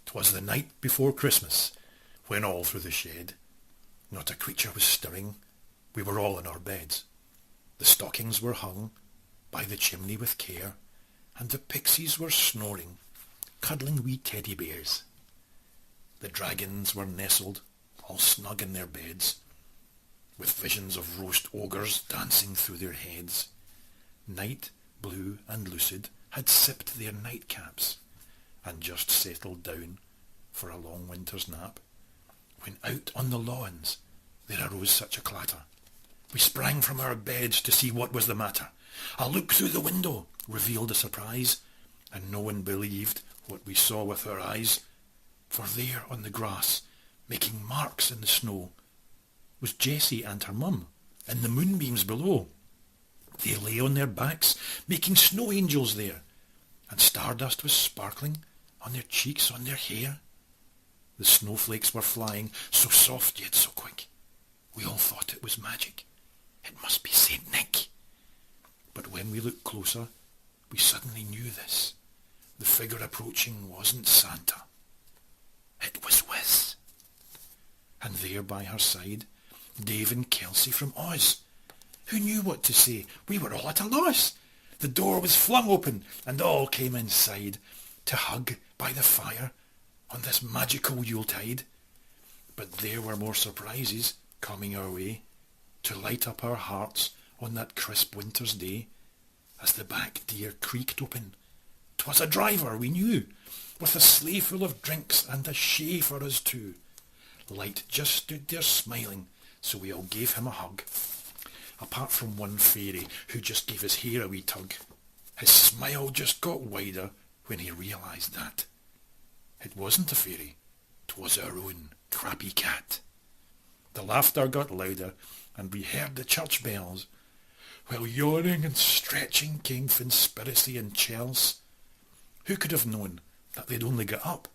'Twas the night before Christmas, when all through the shed not a creature was stirring. We were all in our beds. The stockings were hung by the chimney with care, and the pixies were snoring, cuddling wee teddy bears. The dragons were nestled, all snug in their beds, with visions of roast ogres dancing through their heads. Night, blue and lucid, had sipped their nightcaps, and just settled down for a long winter's nap, when out on the lawns there arose such a clatter. We sprang from our beds to see what was the matter. A look through the window revealed a surprise, and no one believed what we saw with our eyes. For there on the grass, making marks in the snow, was Jessie and her mum, in the moonbeams below. They lay on their backs, making snow angels there, and stardust was sparkling on their cheeks, on their hair. The snowflakes were flying, so soft yet so quick. We all thought it was magic. It must be Saint Nick. But when we looked closer, we suddenly knew this. The figure approaching wasn't Santa. It was Wiz. And there by her side, Dave and Kelsey from Oz. Who knew what to say? We were all at a loss. The door was flung open, and all came inside to hug by the fire on this magical Yuletide. But there were more surprises coming our way to light up our hearts on that crisp winter's day. As the back door creaked open, 'twas a driver we knew, with a sleigh full of drinks and a shay for us too. Light just stood there smiling, so we all gave him a hug. Apart from one fairy who just gave his hair a wee tug. His smile just got wider when he realised that it wasn't a fairy, 'twas our own crappy cat. The laughter got louder, and we heard the church bells, while yawning and stretching came Conspiracy and Chels. Who could have known that they'd only got up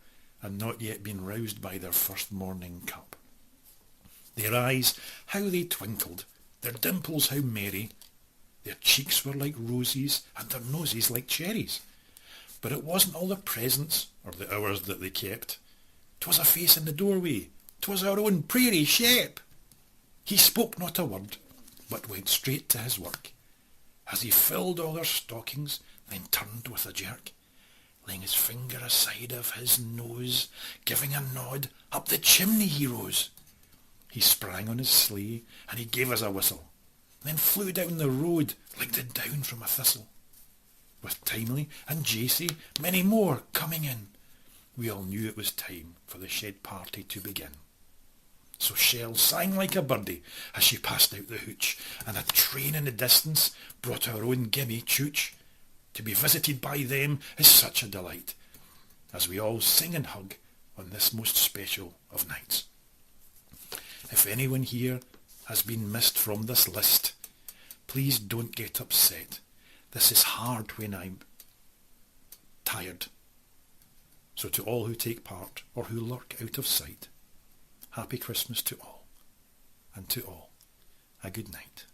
and not yet been roused by their first morning cup? Their eyes, how they twinkled, their dimples how merry. Their cheeks were like roses, and their noses like cherries. But it wasn't all the presents or the hours that they kept. 'Twas a face in the doorway, 'twas our own Prairie Shep. He spoke not a word, but went straight to his work, as he filled all our stockings, then turned with a jerk, laying his finger aside of his nose, giving a nod, up the chimney he rose. He sprang on his sleigh, and he gave us a whistle, then flew down the road like the down from a thistle. With Timely and Jessie, many more coming in, we all knew it was time for the shed party to begin. So Shell sang like a birdie as she passed out the hooch, and a train in the distance brought our own Gimme Chooch. To be visited by them is such a delight, as we all sing and hug on this most special of nights. If anyone here has been missed from this list, please don't get upset. This is hard when I'm tired. So to all who take part or who lurk out of sight, Happy Christmas to all, and to all a good night.